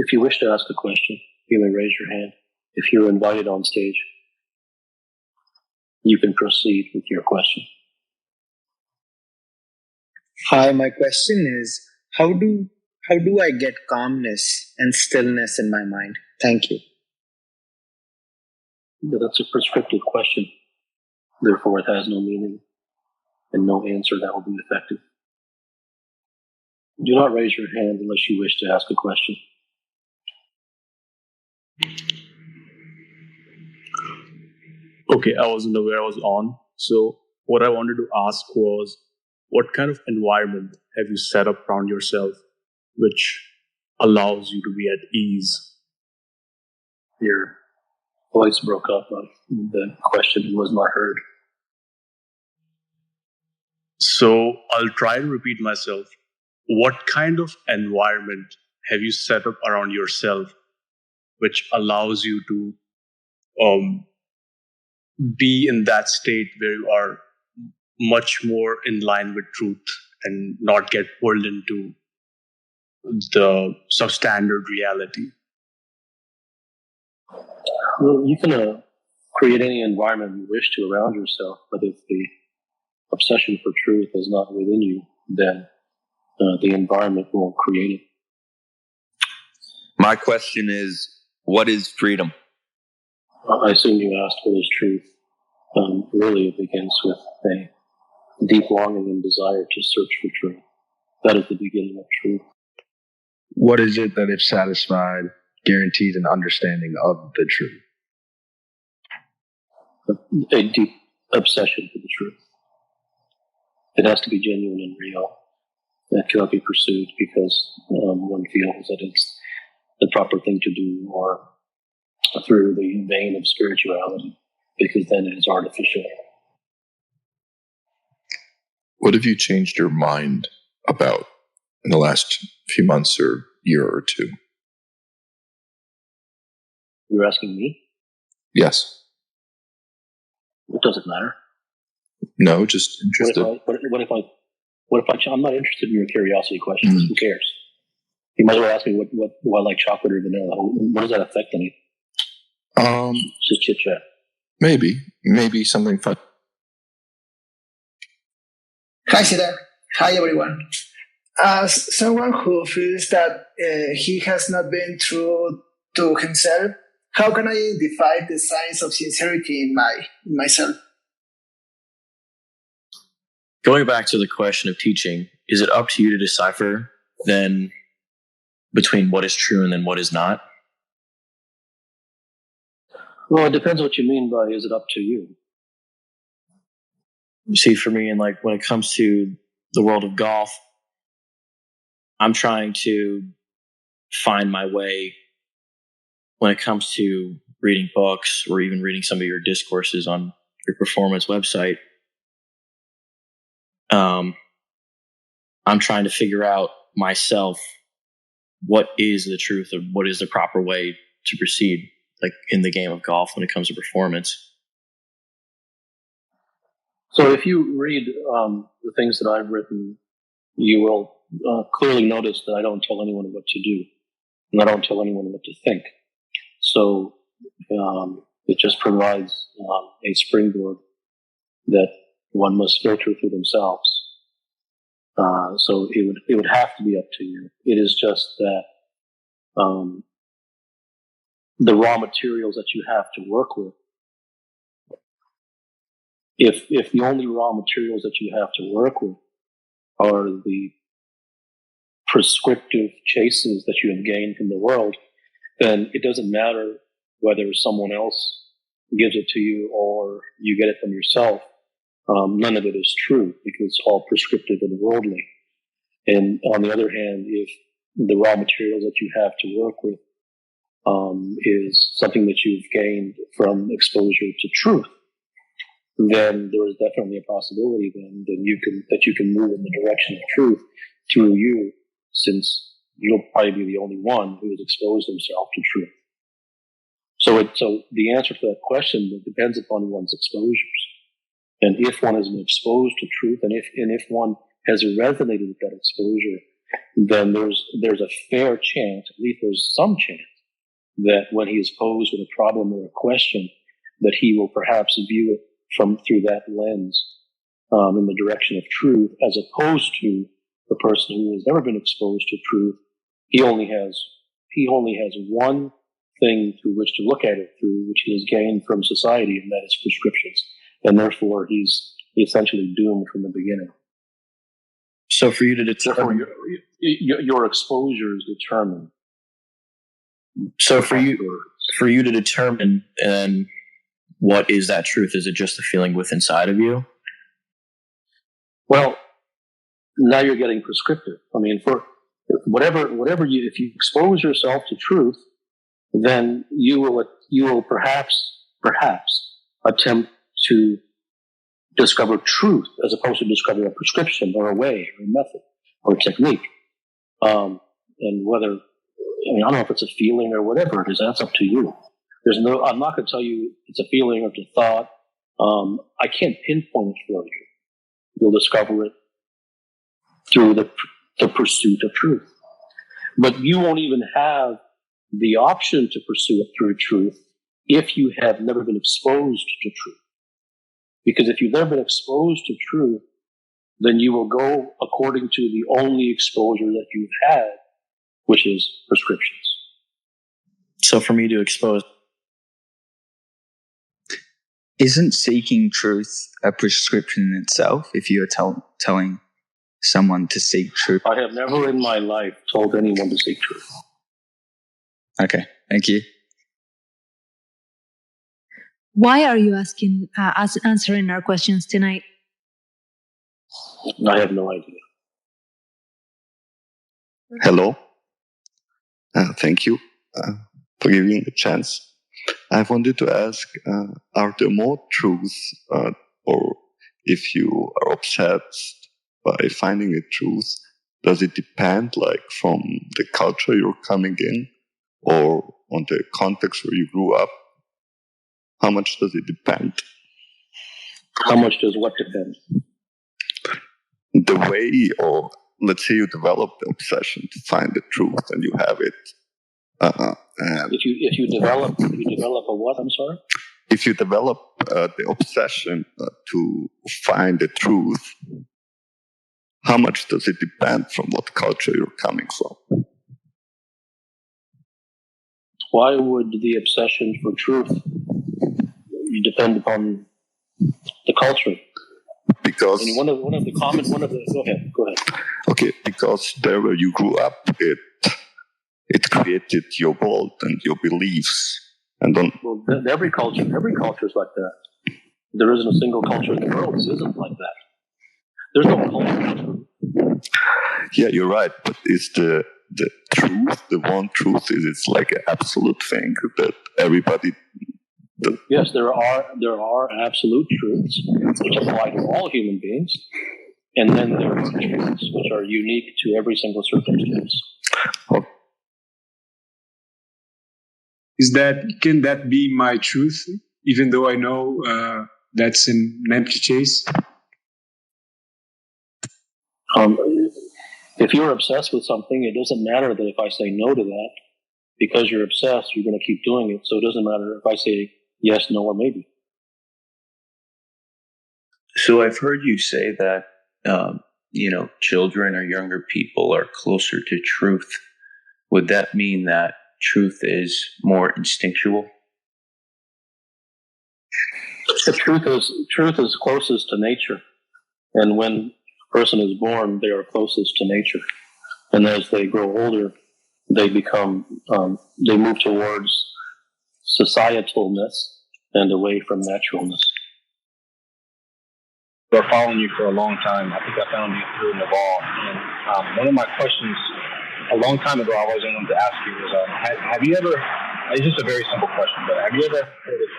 If you wish to ask a question, you may raise your hand. If you're invited on stage, you can proceed with your question. Hi, my question is, how do I get calmness and stillness in my mind? Thank you. That's a prescriptive question. Therefore, it has no meaning and no answer that will be effective. Do not raise your hand unless you wish to ask a question. Okay, I wasn't aware I was on. So what I wanted to ask was, what kind of environment have you set up around yourself which allows you to be at ease? Your voice broke up. The question was not heard. So I'll try to repeat myself. What kind of environment have you set up around yourself which allows you to be in that state where you are much more in line with truth and not get pulled into the substandard reality? Well, you can create any environment you wish to around yourself, but if the obsession for truth is not within you, then the environment won't create it. My question is, what is freedom? I assume you asked what is truth. Really, it begins with a deep longing and desire to search for truth. That is the beginning of truth. What is it that, if satisfied, guarantees an understanding of the truth? A deep obsession for the truth. It has to be genuine and real. That cannot be pursued because one feels that it's the proper thing to do, or through the vein of spirituality, because then it is artificial. What have you changed your mind about in the last few months or year or two? You're asking me? Yes. It doesn't matter. No, just interested. What if I'm not interested in your curiosity questions? Who cares? You might as well ask me what do I like, chocolate or vanilla? What does that affect anything? It's just chit chat. Maybe something fun. Hi, Siddha. Hi, everyone. As someone who feels that he has not been true to himself, how can I identify the signs of sincerity in myself? Going back to the question of teaching, is it up to you to decipher then between what is true and then what is not? Well, it depends what you mean by is it up to you. You see, for me, and like when it comes to the world of golf, I'm trying to find my way when it comes to reading books or even reading some of your discourses on your performance website. I'm trying to figure out myself what is the truth or what is the proper way to proceed, like in the game of golf when it comes to performance. So if you read the things that I've written, you will clearly notice that I don't tell anyone what to do, and I don't tell anyone what to think. So it just provides a springboard that one must filter through themselves. So it would have to be up to you. It is just that the raw materials that you have to work with, if the only raw materials that you have to work with are the prescriptive chases that you have gained from the world, then it doesn't matter whether someone else gives it to you or you get it from yourself. None of it is true because it's all prescriptive and worldly. And on the other hand, if the raw materials that you have to work with is something that you've gained from exposure to truth, then there is definitely a possibility that you can move in the direction of truth through you, since you'll probably be the only one who has exposed himself to truth. So the answer to that question depends upon one's exposures. And if one has been exposed to truth, and if one has resonated with that exposure, then there's a fair chance, at least there's some chance, that when he is posed with a problem or a question, that he will perhaps view it through that lens, in the direction of truth, as opposed to the person who has never been exposed to truth. He only has one thing through which to look at it through, which he has gained from society, and that is prescriptions. And therefore, he's essentially doomed from the beginning. So for you to determine, your exposure is determined. So for you to determine, what is that truth? Is it just a feeling within inside of you? Well, now you're getting prescriptive. I mean, for whatever if you expose yourself to truth, then you will perhaps attempt to discover truth as opposed to discover a prescription or a way or a method or a technique. And whether, I don't know if it's a feeling or whatever it is, that's up to you. I'm not going to tell you it's a feeling or it's a thought. I can't pinpoint it for you. You'll discover it through the pursuit of truth. But you won't even have the option to pursue it through truth if you have never been exposed to truth. Because if you've never been exposed to truth, then you will go according to the only exposure that you've had, which is prescriptions. So for me to expose... Isn't seeking truth a prescription in itself if you're telling someone to seek truth? I have never in my life told anyone to seek truth. Okay, thank you. Why are you answering our questions tonight? I have no idea. Hello. Thank you for giving me the chance. I wanted to ask, are there more truths, or if you are obsessed by finding a truth, does it depend from the culture you're coming in or on the context where you grew up? How much does it depend? How much does what depend? The way, or let's say you develop the obsession to find the truth and you have it. If you develop a what? I'm sorry. If you develop the obsession to find the truth, how much does it depend from what culture you're coming from? Why would the obsession for truth depend upon the culture? Because one of the go ahead. Okay, because there where you grew up, it created your world and your beliefs. And every culture is like that. There isn't a single culture in the world that isn't like that. There's no culture. Yeah, you're right. But is the truth, the one truth, is it's like an absolute thing that everybody... Yes, there are absolute truths which apply to all human beings. And then there are truths which are unique to every single circumstance. Okay. Can that be my truth, even though I know that's an empty chase? If you're obsessed with something, it doesn't matter that if I say no to that, because you're obsessed, you're going to keep doing it. So it doesn't matter if I say yes, no, or maybe. So I've heard you say that, children or younger people are closer to truth. Would that mean that truth is more instinctual? The truth is closest to nature. And when a person is born, they are closest to nature. And as they grow older, they they move towards societalness and away from naturalness. I've been following you for a long time. I think I found you through Naval. And one of my questions a long time ago I always wanted to ask you was, have you ever, it's just a very simple question, but have you ever heard of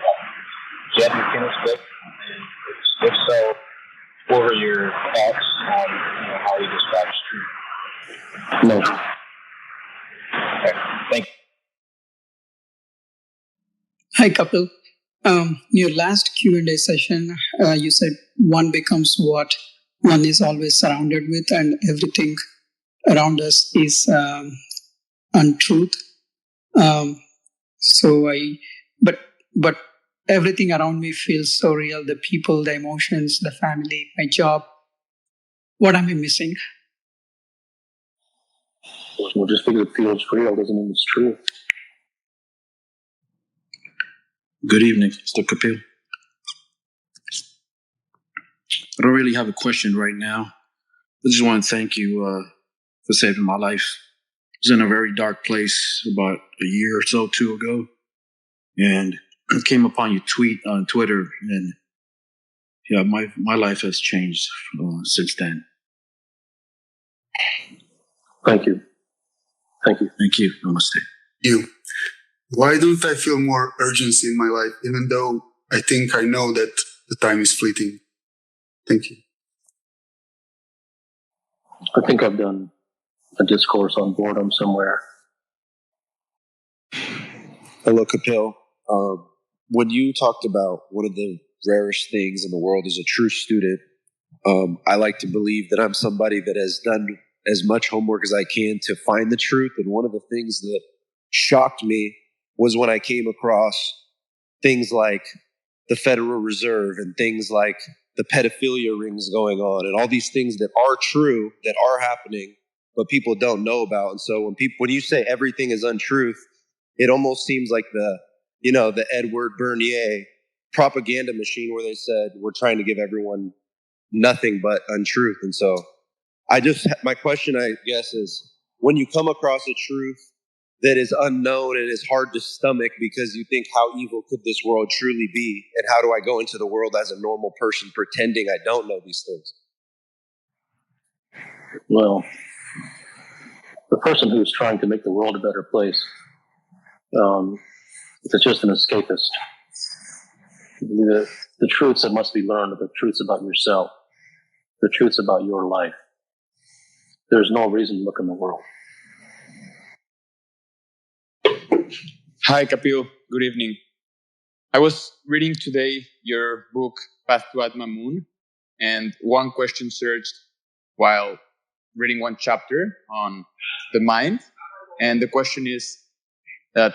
Jed McKenna's book? And if so, what were your thoughts on how he describes truth? No. Okay, thank you. Hi, Kapil. Your last Q&A session, you said one becomes what one is always surrounded with, and everything around us is untruth. But everything around me feels so real. The people, the emotions, the family, my job. What am I missing? Well, just because it feels real doesn't mean it's true. Good evening, Mr. Kapil. I don't really have a question right now. I just want to thank you for saving my life. I was in a very dark place about a year or so, two ago, and I came upon your tweet on Twitter, and yeah, my life has changed since then. Thank you. Thank you. Thank you. Namaste. You. Why don't I feel more urgency in my life, even though I think I know that the time is fleeting? Thank you. I think I've done a discourse on boredom somewhere. Hello, Kapil. When you talked about one of the rarest things in the world is a true student, I like to believe that I'm somebody that has done as much homework as I can to find the truth. And one of the things that shocked me was when I came across things like the Federal Reserve and things like the pedophilia rings going on and all these things that are true, that are happening, but people don't know about. And so when you say everything is untruth, it almost seems like the Edward Bernier propaganda machine where they said, we're trying to give everyone nothing but untruth. And so my question, I guess, is when you come across a truth that is unknown and is hard to stomach because you think, how evil could this world truly be? And how do I go into the world as a normal person pretending I don't know these things? Well, the person who's trying to make the world a better place is just an escapist. The truths that must be learned are the truths about yourself, the truths about your life. There's no reason to look in the world. Hi, Kapil. Good evening. I was reading today your book, Path to Atma Moon, and one question surged while reading one chapter on the mind. And the question is that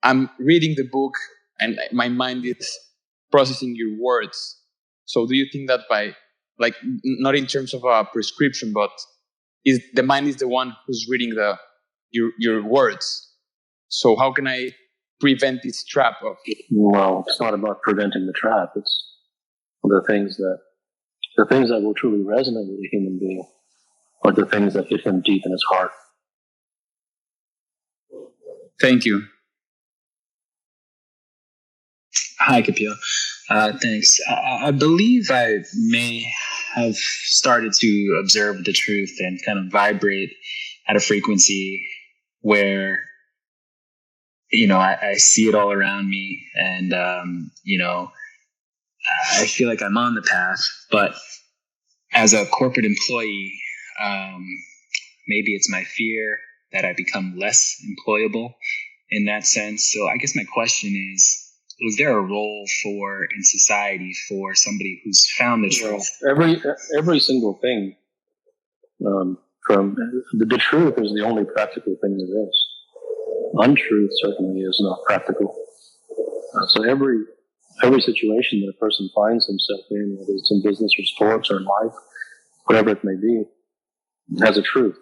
I'm reading the book and my mind is processing your words. So do you think that not in terms of a prescription, but the mind is the one who's reading your words? So how can I prevent this trap of? Well, it's not about preventing the trap. It's the things that will truly resonate with a human being are the things that hit him deep in his heart. Thank you. Hi, Kapil. Thanks. I believe I may have started to observe the truth and kind of vibrate at a frequency where, I see it all around me and, I feel like I'm on the path. But as a corporate employee, maybe it's my fear that I become less employable in that sense. So I guess my question is there a role in society for somebody who's found the truth? Every single thing from the truth is the only practical thing there is. Untruth certainly is not practical. So every situation that a person finds himself in, whether it's in business or sports or in life, whatever it may be, has a truth.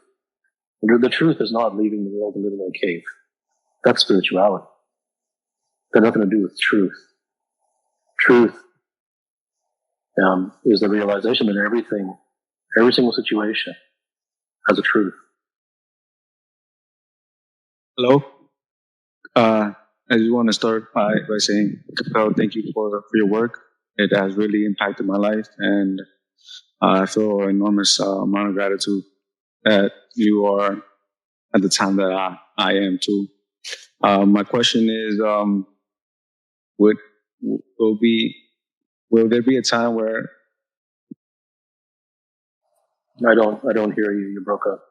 The truth is not leaving the world and living in a cave. That's spirituality. Got nothing to do with truth. Truth is the realization that every single situation has a truth. Hello. I just want to start by saying, Kapil, thank you for your work. It has really impacted my life, and I feel an enormous amount of gratitude that you are at the time that I am too. My question is, will there be a time where I don't hear you. You broke up.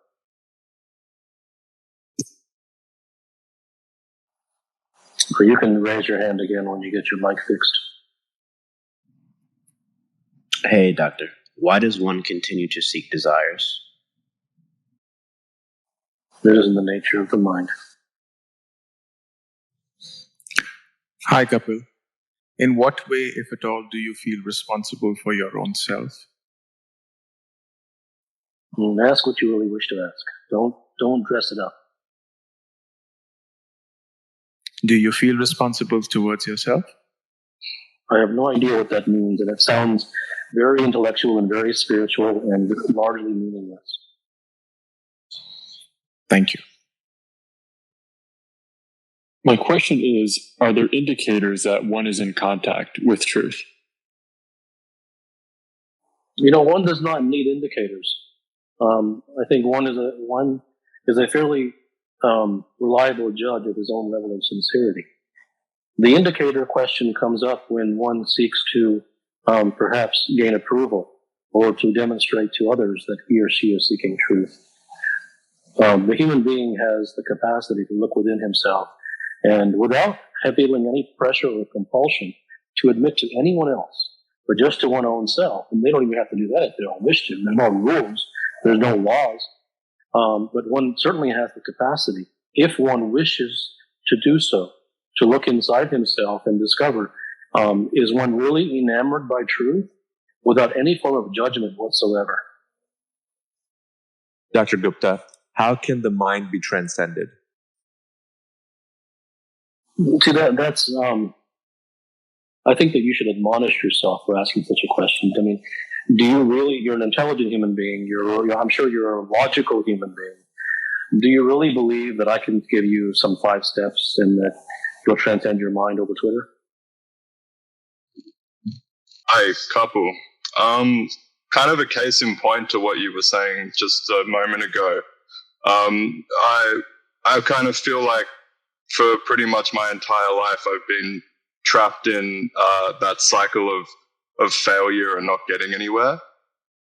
But you can raise your hand again when you get your mic fixed. Hey, doctor. Why does one continue to seek desires? It isn't the nature of the mind. Hi, Kapil. In what way, if at all, do you feel responsible for your own self? Ask what you really wish to ask. Don't dress it up. Do you feel responsible towards yourself? I have no idea what that means, and it sounds very intellectual and very spiritual and largely meaningless. Thank you. My question is, are there indicators that one is in contact with truth? One does not need indicators. I think one is a fairly reliable judge of his own level of sincerity. The indicator question comes up when one seeks to perhaps gain approval or to demonstrate to others that he or she is seeking truth. The human being has the capacity to look within himself and without feeling any pressure or compulsion to admit to anyone else, but just to one's own self. And they don't even have to do that if they don't wish to. There's no rules. There's no laws. But one certainly has the capacity, if one wishes to do so, to look inside himself and discover, is one really enamored by truth without any form of judgment whatsoever? Dr. Gupta, how can the mind be transcended? See, that's I think that you should admonish yourself for asking such a question. I mean, you're an intelligent human being. I'm sure you're a logical human being. Do you really believe that I can give you some 5 steps and that you'll transcend your mind over Twitter? Hi, Kapil. Kind of a case in point to what you were saying just a moment ago. I kind of feel like for pretty much my entire life, I've been trapped in that cycle of failure and not getting anywhere.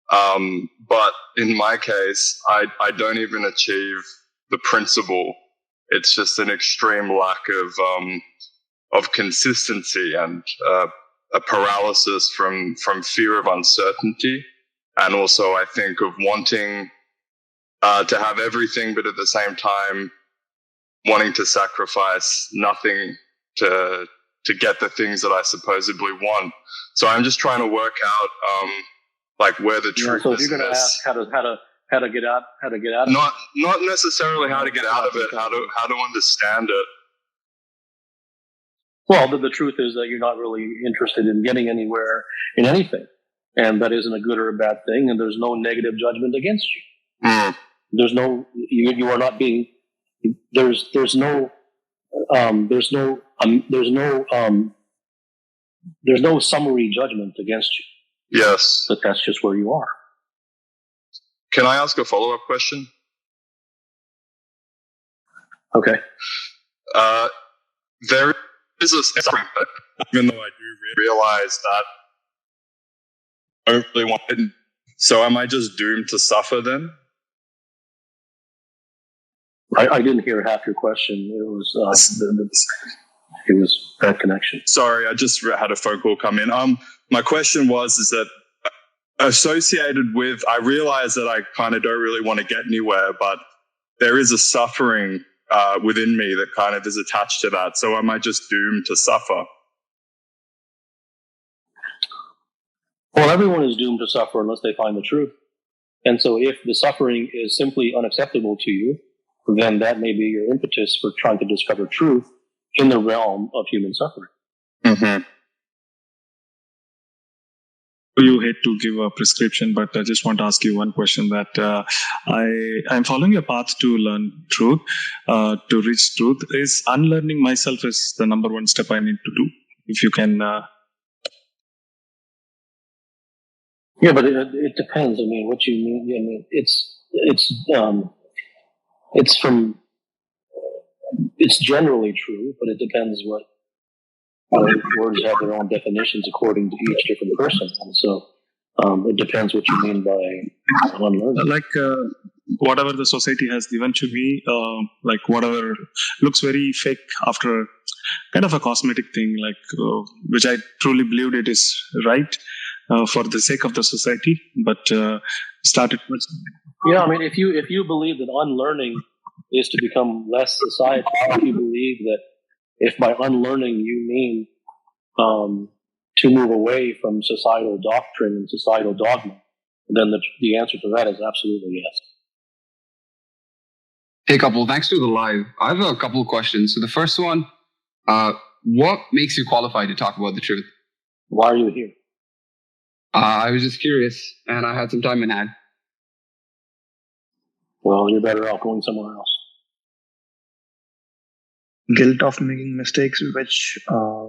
But in my case, I don't even achieve the principle. It's just an extreme lack of consistency and a paralysis from fear of uncertainty, and also I think of wanting to have everything, but at the same time wanting to sacrifice nothing to get the things that I supposedly want. So I'm just trying to work out like where the truth is. So if you're going to ask how to get out of it, not necessarily how to get out of it, how to understand it. Well, the truth is that you're not really interested in getting anywhere in anything, and that isn't a good or a bad thing. And there's no negative judgment against you. There's no you are not being. There's no summary judgment against you. Yes. But that's just where you are. Can I ask a follow-up question? Okay. There is a suffering, even though I do realize that I don't really want it. So am I just doomed to suffer then? I didn't hear half your question. It was bad connection. Sorry, I just had a phone call come in. My question is that associated with, I realize that I kind of don't really want to get anywhere, but there is a suffering within me that kind of is attached to that. So am I just doomed to suffer? Well, everyone is doomed to suffer unless they find the truth. And so if the suffering is simply unacceptable to you, then that may be your impetus for trying to discover truth in the realm of human suffering. Mm-hmm. You hate to give a prescription, but I just want to ask you one question that I'm following a path to learn truth, to reach truth. Is unlearning myself is the number one step I need to do? If you can... Yeah, but it depends. I mean, what you mean? I mean, it's generally true, but it depends what words have their own definitions according to each different person, and so it depends what you mean by unlearning. Like whatever the society has given to me, like whatever looks very fake after kind of a cosmetic thing, like which I truly believed it is right. For the sake of the society, but started. Yeah, I mean, if you believe that unlearning is to become less societal. If you believe that if by unlearning you mean to move away from societal doctrine and societal dogma, then the answer to that is absolutely yes. Hey, Kapil, thanks to the live. I have a couple of questions. So the first one, what makes you qualified to talk about the truth? Why are you here? I was just curious, and I had some time in hand. Well, you're better off going somewhere else. Guilt of making mistakes which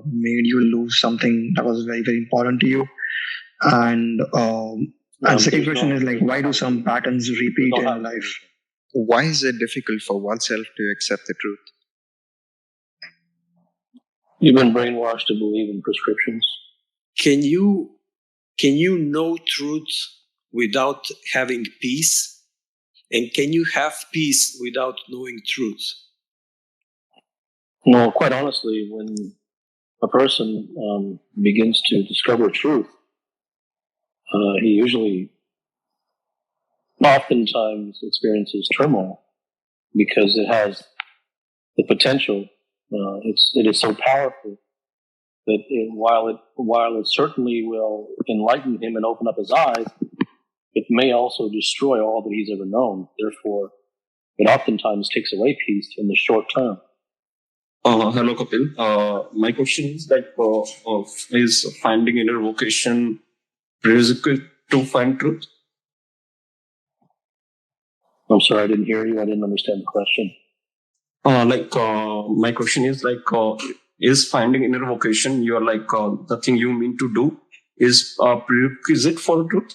made you lose something that was very, very important to you. And second question is like, why do some patterns repeat in life? Why is it difficult for oneself to accept the truth? You've been brainwashed to believe in prescriptions. Can you know truth without having peace? And can you have peace without knowing truth? Well, quite honestly, when a person begins to discover truth, he usually oftentimes experiences turmoil because it has the potential. It is so powerful that while it certainly will enlighten him and open up his eyes, it may also destroy all that he's ever known. Therefore, it oftentimes takes away peace in the short term. Hello, Kapil. My question is that is finding inner vocation prerequisite to find truth? I'm sorry, I didn't hear you. I didn't understand the question. My question is finding inner vocation, you're the thing you mean to do is a prerequisite for the truth?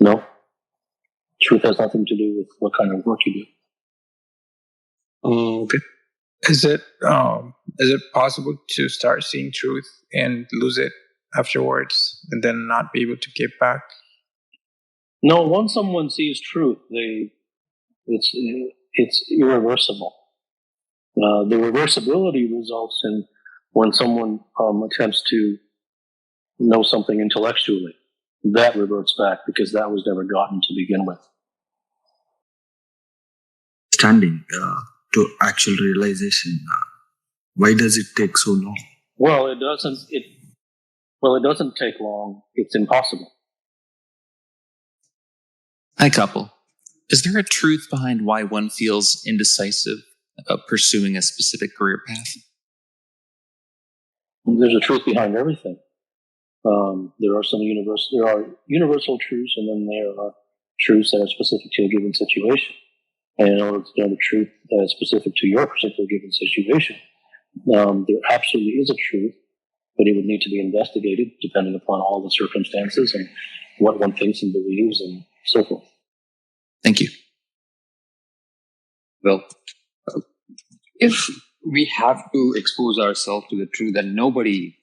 No. Truth has nothing to do with what kind of work you do. Okay. Is it possible to start seeing truth and lose it afterwards and then not be able to get back? No, once someone sees truth, it's irreversible. The reversibility results in when someone attempts to know something intellectually. That reverts back because that was never gotten to begin with. Standing to actual realization. Why does it take so long? Well, it doesn't take long. It's impossible. Hi, Kapil. Is there a truth behind why one feels indecisive about pursuing a specific career path? There's a truth behind everything. There are universal truths, and then there are truths that are specific to a given situation. And in order to know the truth that is specific to your particular given situation, there absolutely is a truth, but it would need to be investigated depending upon all the circumstances and what one thinks and believes and so forth. Thank you. Well, if we have to expose ourselves to the truth that nobody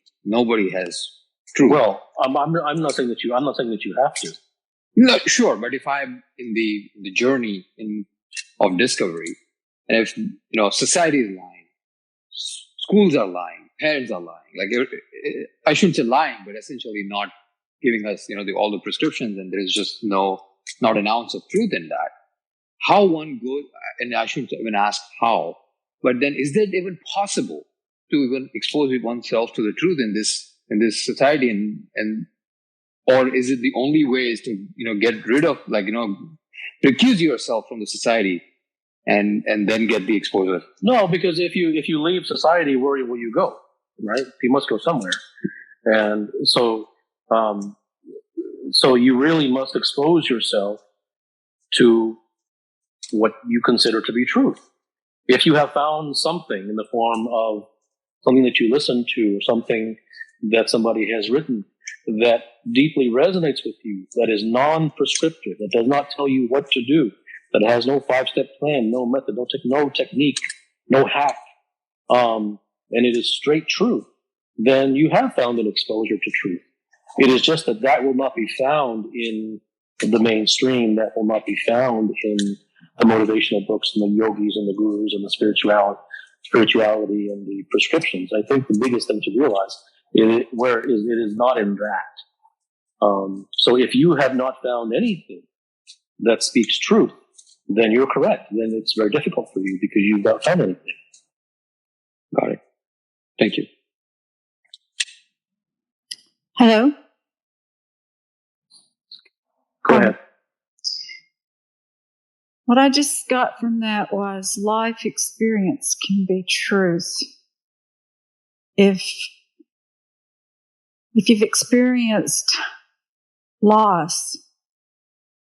has truth. Well, I'm not saying that you have to. No, sure, but if I'm in the journey of discovery, and if society is lying, schools are lying, parents are lying, I shouldn't say lying, but essentially not giving us all the prescriptions, and there is just not an ounce of truth in that. How one goes, and I shouldn't even ask how, but then is that even possible to even expose oneself to the truth in this society, and or is it the only way is to get rid of recuse yourself from the society and then get the exposure? No, because if you leave society, where will you go? Right? You must go somewhere, and so you really must expose yourself to what you consider to be truth. If you have found something in the form of something that you listen to or something that somebody has written that deeply resonates with you, that is non-prescriptive, that does not tell you what to do, that has no 5-step plan, no method, no technique, no hack, and it is straight truth, then you have found an exposure to truth. It is just that will not be found in the mainstream, that will not be found in the motivational books and the yogis and the gurus and the spirituality and the prescriptions. I think the biggest thing to realize it is not in that. So if you have not found anything that speaks truth, then you're correct. Then it's very difficult for you because you've not found anything. Got it. Thank you. Hello? Go ahead. What I just got from that was life experience can be truth. If you've experienced loss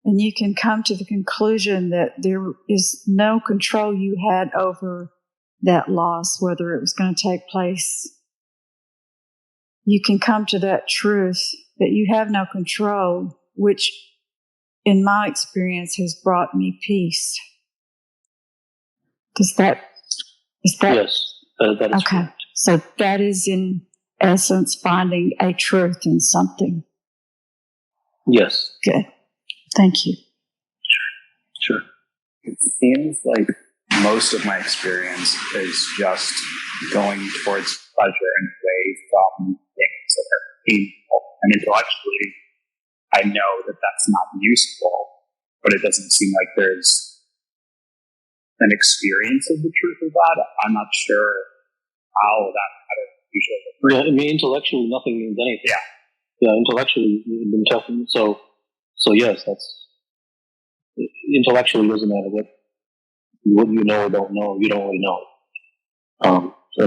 and you can come to the conclusion that there is no control you had over that loss, whether it was going to take place, you can come to that truth that you have no control, which in my experience has brought me peace. Is that yes, that is okay? correct. So that is in essence finding a truth in something. Yes. Good. Thank you. Sure. It seems like most of my experience is just going towards pleasure and away from things that are painful. And intellectually, I know that that's not useful, but it doesn't seem like there's an experience of the truth of that. I'm not sure how that kind of usually works. Yeah, I mean, intellectually, nothing means anything. Yeah, intellectually, you've been talking. So yes, that's intellectually doesn't matter what you know or don't know. You don't really know.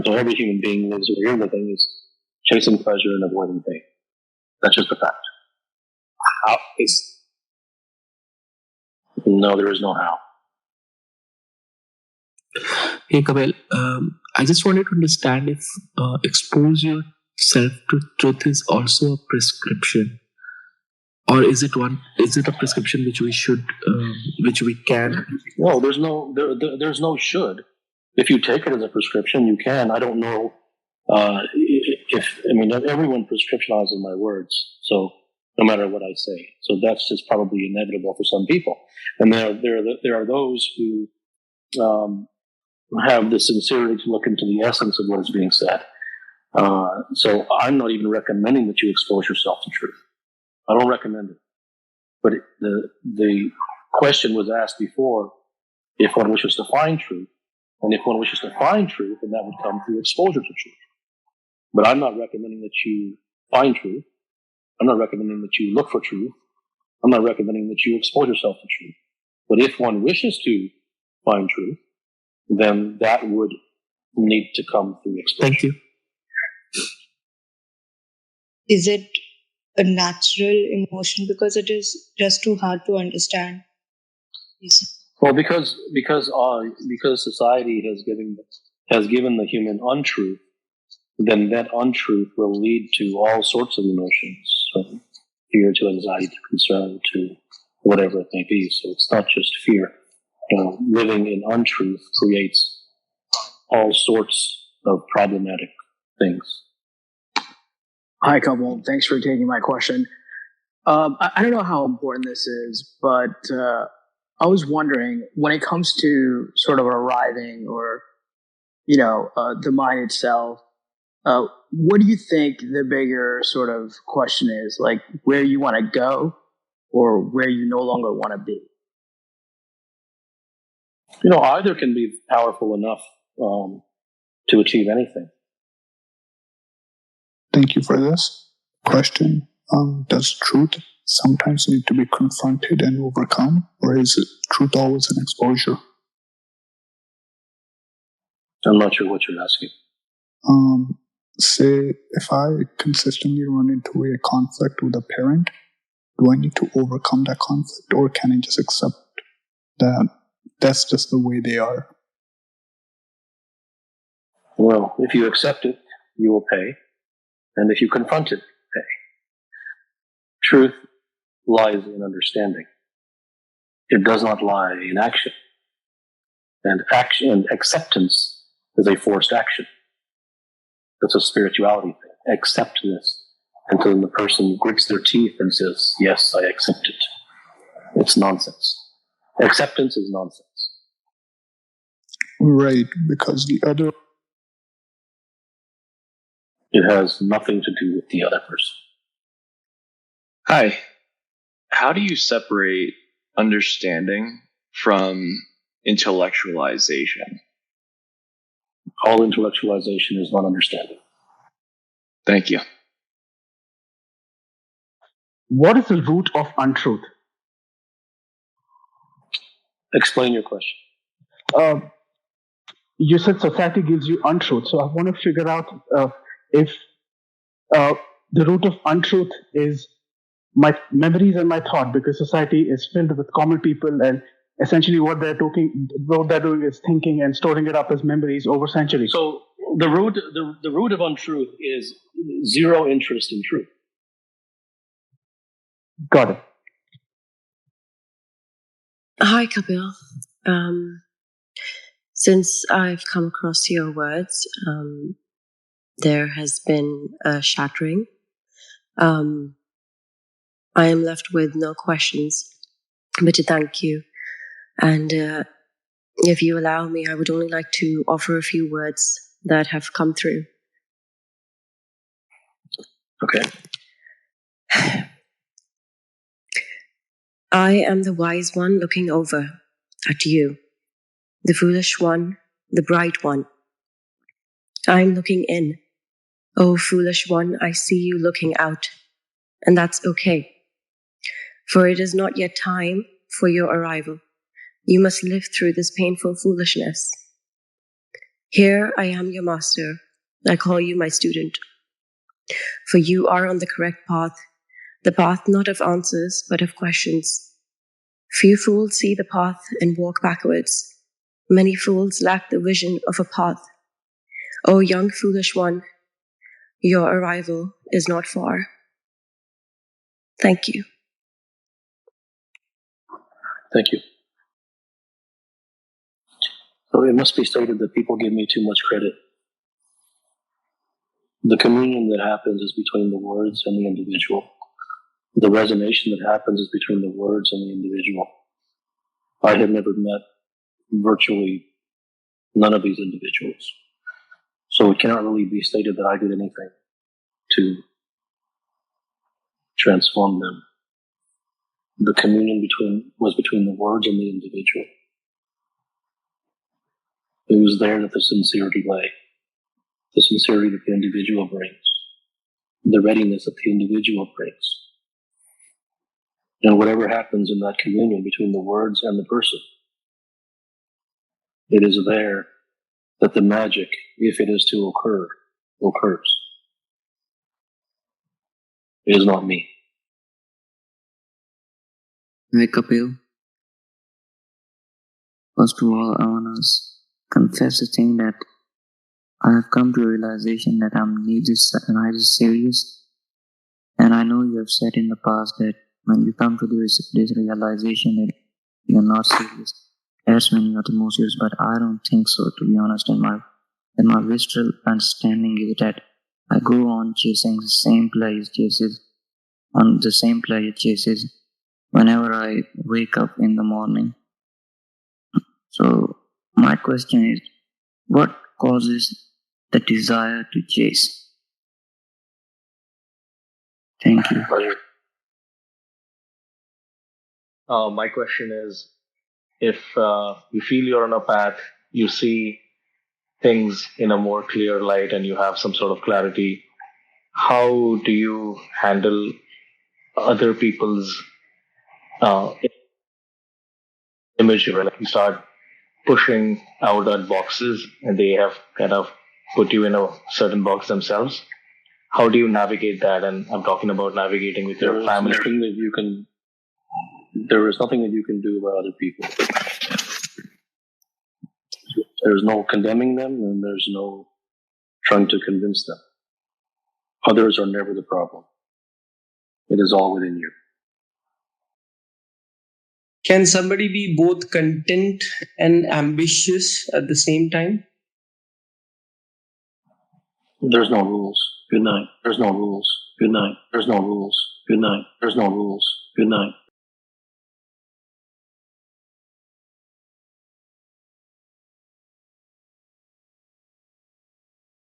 So every human being lives where you're living is chasing pleasure and avoiding pain. That's just a fact. How is? No, there is no how. Hey Kapil, I just wanted to understand if expose yourself to truth is also a prescription, or is it a prescription which we can? No, there's no should. If you take it as a prescription, you can. I don't know everyone prescriptionizes my words, so no matter what I say, so that's just probably inevitable for some people. And there are those who have the sincerity to look into the essence of what is being said. So I'm not even recommending that you expose yourself to truth. I don't recommend it. But the question was asked before if one wishes to find truth. And if one wishes to find truth, then that would come through exposure to truth. But I'm not recommending that you find truth. I'm not recommending that you look for truth. I'm not recommending that you expose yourself to truth. But if one wishes to find truth, then that would need to come through exposure. Thank you. Is it a natural emotion because it is just too hard to understand? Well, because society has given the human untruth, then that untruth will lead to all sorts of emotions, from fear to anxiety to concern to whatever it may be. So it's not just fear. Living in untruth creates all sorts of problematic things. Hi, Kapil. Thanks for taking my question. I don't know how important this is, but I was wondering, when it comes to sort of arriving or, the mind itself, what do you think the bigger sort of question is? Like where you want to go or where you no longer want to be? Either can be powerful enough to achieve anything. Thank you for this question. Does truth sometimes need to be confronted and overcome, or is truth always an exposure? I'm not sure what you're asking. Say, if I consistently run into a conflict with a parent, do I need to overcome that conflict, or can I just accept that that's just the way they are? Well, if you accept it, you will pay. And if you confront it, pay. Truth lies in understanding. It does not lie in action. And acceptance is a forced action. That's a spirituality thing. Accept this. Until the person grits their teeth and says, yes, I accept it. It's nonsense. Acceptance is nonsense. Right, because the other... It has nothing to do with the other person. Hi. How do you separate understanding from intellectualization? All intellectualization is not understanding. Thank you. What is the root of untruth? Explain your question. You said society gives you untruth, so I want to figure out if the root of untruth is my memories and my thought, because society is filled with common people, and essentially what they're doing is thinking and storing it up as memories over centuries. So the root of untruth is zero interest in truth. Got it. Hi, Kapil. Since I've come across your words, there has been a shattering. I am left with no questions but to thank you. And if you allow me, I would only like to offer a few words that have come through. Okay. I am the wise one looking over at you, the foolish one, the bright one. I am looking in. Oh, foolish one, I see you looking out, and that's okay. For it is not yet time for your arrival. You must live through this painful foolishness. Here I am your master. I call you my student. For you are on the correct path, the path not of answers, but of questions. Few fools see the path and walk backwards. Many fools lack the vision of a path. O young foolish one, your arrival is not far. Thank you. Thank you. So it must be stated that people give me too much credit. The communion that happens is between the words and the individual. The resonation that happens is between the words and the individual. I have never met virtually none of these individuals. So it cannot really be stated that I did anything to transform them. The communion was between the words and the individual. It was there that the sincerity lay. The sincerity that the individual brings. The readiness that the individual brings. And whatever happens in that communion between the words and the person, it is there that the magic, if it is to occur, occurs. It is not me. Hey Kapil. First of all, I want to confess a thing that I have come to a realization that I'm neither serious. And I know you have said in the past that when you come to this realization that you're not serious, that's when you're the most serious. But I don't think so, to be honest. And my visceral understanding is that I go on chasing the same pleasure chases whenever I wake up in the morning. So my question is, what causes the desire to chase? Thank you. My question is, if you feel you're on a path, you see things in a more clear light and you have some sort of clarity, how do you handle other people's imagery? Like you start pushing out at boxes and they have kind of put you in a certain box themselves. How do you navigate that? And I'm talking about navigating with your family. There is nothing that you can do about other people. There's no condemning them and there's no trying to convince them. Others are never the problem. It is all within you. Can somebody be both content and ambitious at the same time? There's no rules. Good night. There's no rules. Good night. There's no rules. Good night. There's no rules. Good night.